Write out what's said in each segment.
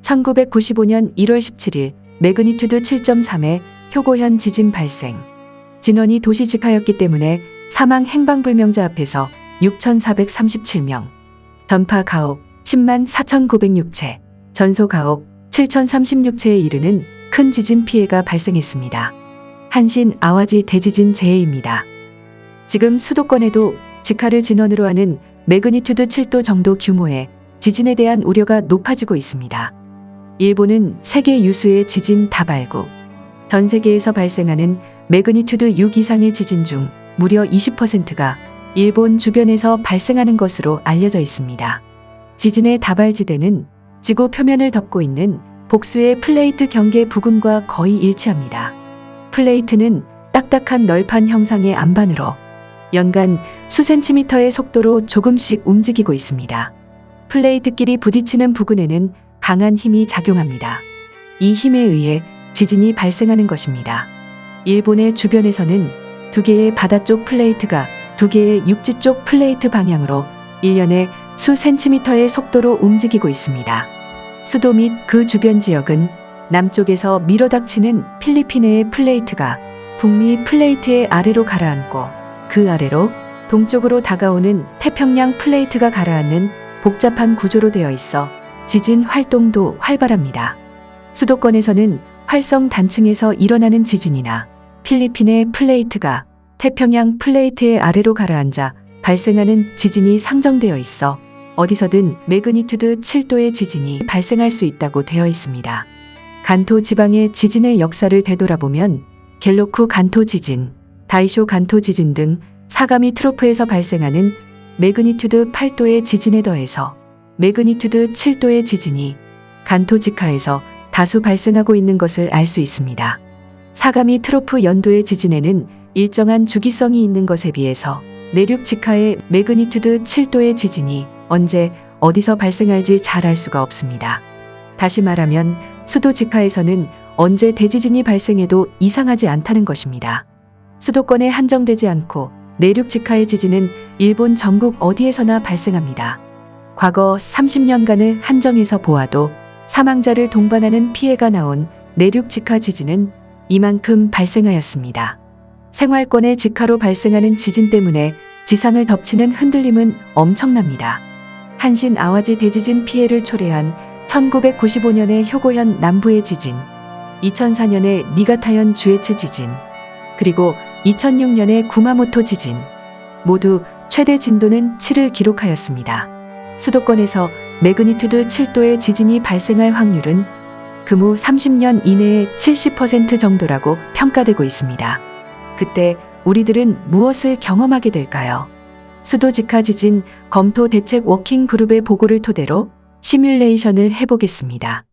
1995년 1월 17일 매그니튜드 7.3의 효고현 지진 발생. 진원이 도시 직하였기 때문에 사망 행방불명자 앞에서 6,437명, 전파 가옥 10만 4,906채, 전소 가옥 7,036채에 이르는 큰 지진 피해가 발생했습니다. 한신 아와지 대지진 재해입니다. 지금 수도권에도 직하를 진원으로 하는 매그니튜드 7도 정도 규모의 지진에 대한 우려가 높아지고 있습니다. 일본은 세계 유수의 지진 다발국. 전 세계에서 발생하는 매그니튜드 6 이상의 지진 중 무려 20%가 일본 주변에서 발생하는 것으로 알려져 있습니다. 지진의 다발지대는 지구 표면을 덮고 있는 복수의 플레이트 경계 부근과 거의 일치합니다. 플레이트는 딱딱한 널판 형상의 안반으로 연간 수센티미터의 속도로 조금씩 움직이고 있습니다. 플레이트끼리 부딪히는 부근에는 강한 힘이 작용합니다. 이 힘에 의해 지진이 발생하는 것입니다. 일본의 주변에서는 2개의 바다 쪽 플레이트가 2개의 육지 쪽 플레이트 방향으로 1년에 수 센티미터의 속도로 움직이고 있습니다. 수도 및 그 주변 지역은 남쪽에서 밀어닥치는 필리핀해의 플레이트가 북미 플레이트의 아래로 가라앉고 그 아래로 동쪽으로 다가오는 태평양 플레이트가 가라앉는 복잡한 구조로 되어 있어 지진 활동도 활발합니다. 수도권에서는 활성 단층에서 일어나는 지진이나 필리핀의 플레이트가 태평양 플레이트의 아래로 가라앉아 발생하는 지진이 상정되어 있어 어디서든 매그니튜드 7도의 지진이 발생할 수 있다고 되어 있습니다. 간토 지방의 지진의 역사를 되돌아보면 갤로쿠 간토 지진, 다이쇼 간토 지진 등 사가미 트로프에서 발생하는 매그니튜드 8도의 지진에 더해서 매그니튜드 7도의 지진이 간토 직하에서 다수 발생하고 있는 것을 알 수 있습니다. 사가미 트로프 연도의 지진에는 일정한 주기성이 있는 것에 비해서 내륙 직하의 매그니튜드 7도의 지진이 언제 어디서 발생할지 잘 알 수가 없습니다. 다시 말하면 수도 직하에서는 언제 대지진이 발생해도 이상하지 않다는 것입니다. 수도권에 한정되지 않고 내륙 직하의 지진은 일본 전국 어디에서나 발생합니다. 과거 30년간을 한정해서 보아도 사망자를 동반하는 피해가 나온 내륙 직하 지진은 이만큼 발생하였습니다. 생활권의 직하로 발생하는 지진 때문에 지상을 덮치는 흔들림은 엄청납니다. 한신 아와지 대지진 피해를 초래한 1995년의 효고현 남부의 지진, 2004년의 니가타현 주에츠 지진, 그리고 2006년의 구마모토 지진, 모두 최대 진도는 7을 기록하였습니다. 수도권에서 매그니튜드 7도의 지진이 발생할 확률은 금후 30년 이내에 70% 정도라고 평가되고 있습니다. 그때 우리들은 무엇을 경험하게 될까요? 수도 직하 지진 검토 대책 워킹 그룹의 보고를 토대로 시뮬레이션을 해보겠습니다.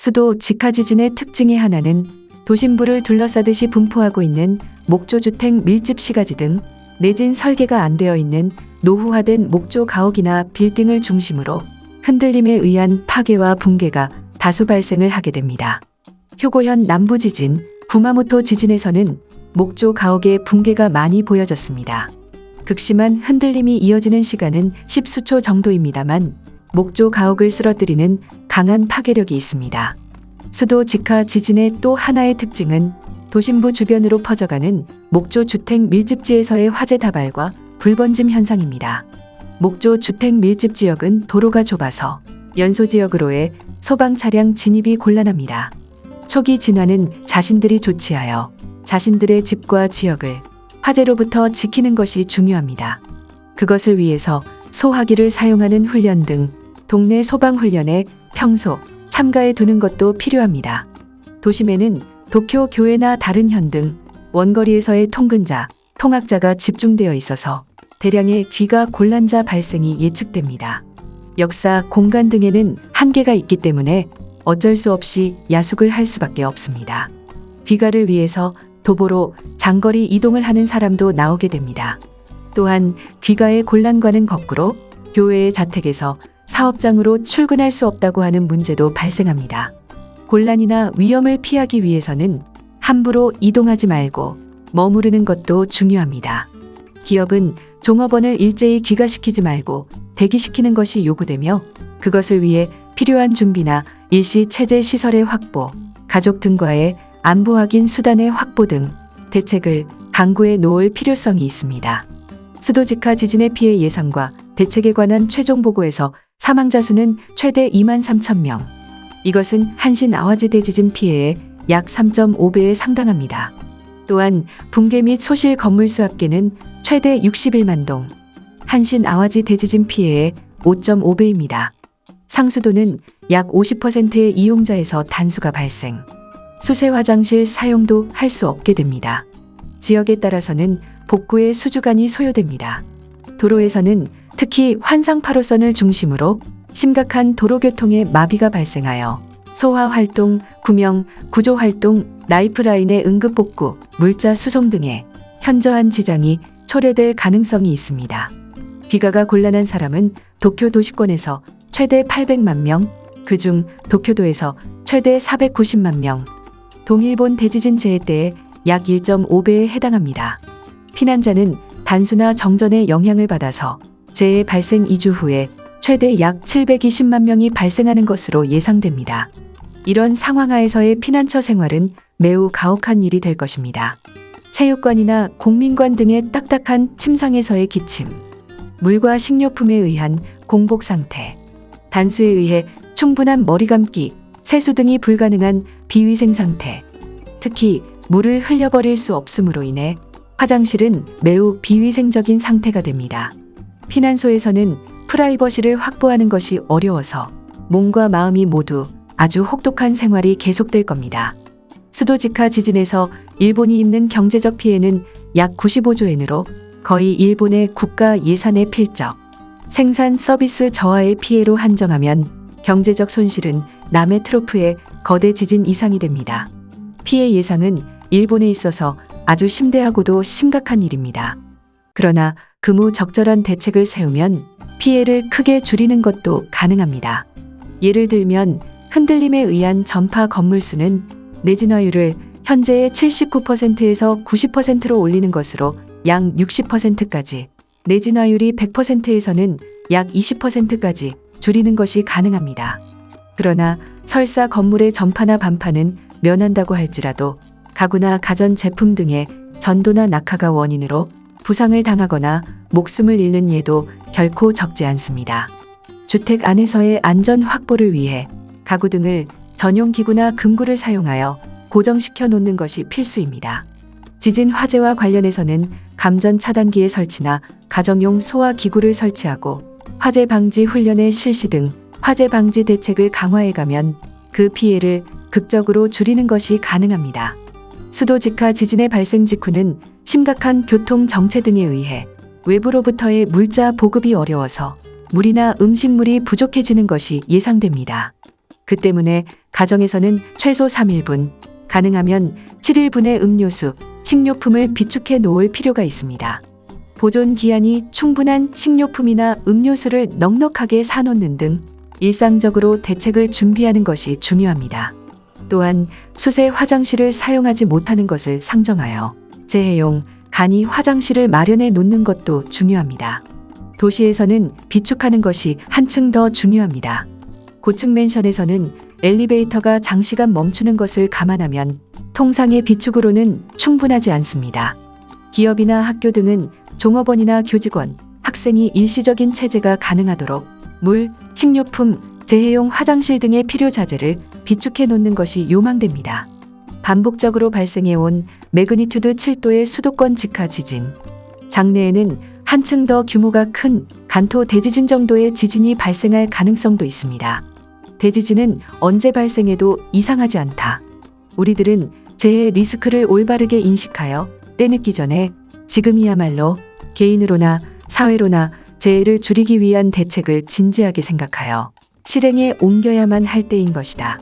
수도 직하 지진의 특징의 하나는 도심부를 둘러싸듯이 분포하고 있는 목조주택 밀집 시가지 등 내진 설계가 안 되어 있는 노후화된 목조 가옥이나 빌딩을 중심으로 흔들림에 의한 파괴와 붕괴가 다수 발생을 하게 됩니다. 효고현 남부지진, 구마모토 지진에서는 목조 가옥의 붕괴가 많이 보여졌습니다. 극심한 흔들림이 이어지는 시간은 10수초 정도입니다만 목조 가옥을 쓰러뜨리는 강한 파괴력이 있습니다. 수도 직하 지진의 또 하나의 특징은 도심부 주변으로 퍼져가는 목조 주택 밀집지에서의 화재 다발과 불번짐 현상입니다. 목조 주택 밀집 지역은 도로가 좁아서 연소 지역으로의 소방 차량 진입이 곤란합니다. 초기 진화는 자신들이 조치하여 자신들의 집과 지역을 화재로부터 지키는 것이 중요합니다. 그것을 위해서 소화기를 사용하는 훈련 등 동네 소방 훈련에 평소 참가해 두는 것도 필요합니다. 도심에는 도쿄 교회나 다른 현 등 원거리에서의 통근자, 통학자가 집중되어 있어서 대량의 귀가 곤란자 발생이 예측됩니다. 역사, 공간 등에는 한계가 있기 때문에 어쩔 수 없이 야숙을 할 수밖에 없습니다. 귀가를 위해서 도보로 장거리 이동을 하는 사람도 나오게 됩니다. 또한 귀가의 곤란과는 거꾸로 교회의 자택에서 사업장으로 출근할 수 없다고 하는 문제도 발생합니다. 곤란이나 위험을 피하기 위해서는 함부로 이동하지 말고 머무르는 것도 중요합니다. 기업은 종업원을 일제히 귀가시키지 말고 대기시키는 것이 요구되며 그것을 위해 필요한 준비나 일시 체제 시설의 확보, 가족 등과의 안부 확인 수단의 확보 등 대책을 강구해 놓을 필요성이 있습니다. 수도 직하 지진의 피해 예상과 대책에 관한 최종 보고에서 사망자 수는 최대 23,000명. 이것은 한신 아와지 대지진 피해의 약 3.5배에 상당합니다. 또한 붕괴 및 소실 건물 수 합계는 최대 61만 동, 한신 아와지 대지진 피해의 5.5배입니다. 상수도는 약 50%의 이용자에서 단수가 발생. 수세 화장실 사용도 할 수 없게 됩니다. 지역에 따라서는 복구의 수주간이 소요됩니다. 도로에서는 특히 환상파로선을 중심으로 심각한 도로교통의 마비가 발생하여 소화활동, 구명, 구조활동, 라이프라인의 응급복구, 물자 수송 등의 현저한 지장이 초래될 가능성이 있습니다. 귀가가 곤란한 사람은 도쿄 도시권에서 최대 800만 명, 그중 도쿄도에서 최대 490만 명, 동일본 대지진 재해 때의 약 1.5배에 해당합니다. 피난자는 단수나 정전의 영향을 받아서 재해 발생 2주 후에 최대 약 720만 명이 발생하는 것으로 예상됩니다. 이런 상황하에서의 피난처 생활은 매우 가혹한 일이 될 것입니다. 체육관이나 공민관 등의 딱딱한 침상에서의 기침, 물과 식료품에 의한 공복 상태, 단수에 의해 충분한 머리 감기, 세수 등이 불가능한 비위생 상태, 특히 물을 흘려버릴 수 없음으로 인해 화장실은 매우 비위생적인 상태가 됩니다. 피난소에서는 프라이버시를 확보하는 것이 어려워서 몸과 마음이 모두 아주 혹독한 생활이 계속될 겁니다. 수도 직하 지진에서 일본이 입는 경제적 피해는 약 95조 엔으로 거의 일본의 국가 예산의 필적, 생산 서비스 저하의 피해로 한정하면 경제적 손실은 남해 트로프의 거대 지진 이상이 됩니다. 피해 예상은 일본에 있어서 아주 심대하고도 심각한 일입니다. 그러나 금우적절한 대책을 세우면 피해를 크게 줄이는 것도 가능합니다. 예를 들면 흔들림에 의한 전파 건물 수는 내진화율을 현재의 79%에서 90%로 올리는 것으로 약 60%까지, 내진화율이 100%에서는 약 20%까지 줄이는 것이 가능합니다. 그러나 설사 건물의 전파나 반파는 면한다고 할지라도 가구나 가전 제품 등의 전도나 낙하가 원인으로 부상을 당하거나 목숨을 잃는 예도 결코 적지 않습니다. 주택 안에서의 안전 확보를 위해 가구 등을 전용 기구나 금구를 사용하여 고정시켜 놓는 것이 필수입니다. 지진 화재와 관련해서는 감전 차단기의 설치나 가정용 소화 기구를 설치하고 화재 방지 훈련의 실시 등 화재 방지 대책을 강화해가면 그 피해를 극적으로 줄이는 것이 가능합니다. 수도 직하 지진의 발생 직후는 심각한 교통 정체 등에 의해 외부로부터의 물자 보급이 어려워서 물이나 음식물이 부족해지는 것이 예상됩니다. 그 때문에 가정에서는 최소 3일분, 가능하면 7일분의 음료수, 식료품을 비축해 놓을 필요가 있습니다. 보존 기한이 충분한 식료품이나 음료수를 넉넉하게 사놓는 등 일상적으로 대책을 준비하는 것이 중요합니다. 또한 수세 화장실을 사용하지 못하는 것을 상정하여 재해용 간이 화장실을 마련해 놓는 것도 중요합니다. 도시에서는 비축하는 것이 한층 더 중요합니다. 고층 맨션에서는 엘리베이터가 장시간 멈추는 것을 감안하면 통상의 비축으로는 충분하지 않습니다. 기업이나 학교 등은 종업원이나 교직원, 학생이 일시적인 체재가 가능하도록 물, 식료품, 재해용 화장실 등의 필요 자재를 비축해 놓는 것이 요망됩니다. 반복적으로 발생해온 매그니튜드 7도의 수도권 직하 지진. 장래에는 한층 더 규모가 큰 간토 대지진 정도의 지진이 발생할 가능성도 있습니다. 대지진은 언제 발생해도 이상하지 않다. 우리들은 재해 리스크를 올바르게 인식하여 때늦기 전에 지금이야말로 개인으로나 사회로나 재해를 줄이기 위한 대책을 진지하게 생각하여 실행에 옮겨야만 할 때인 것이다.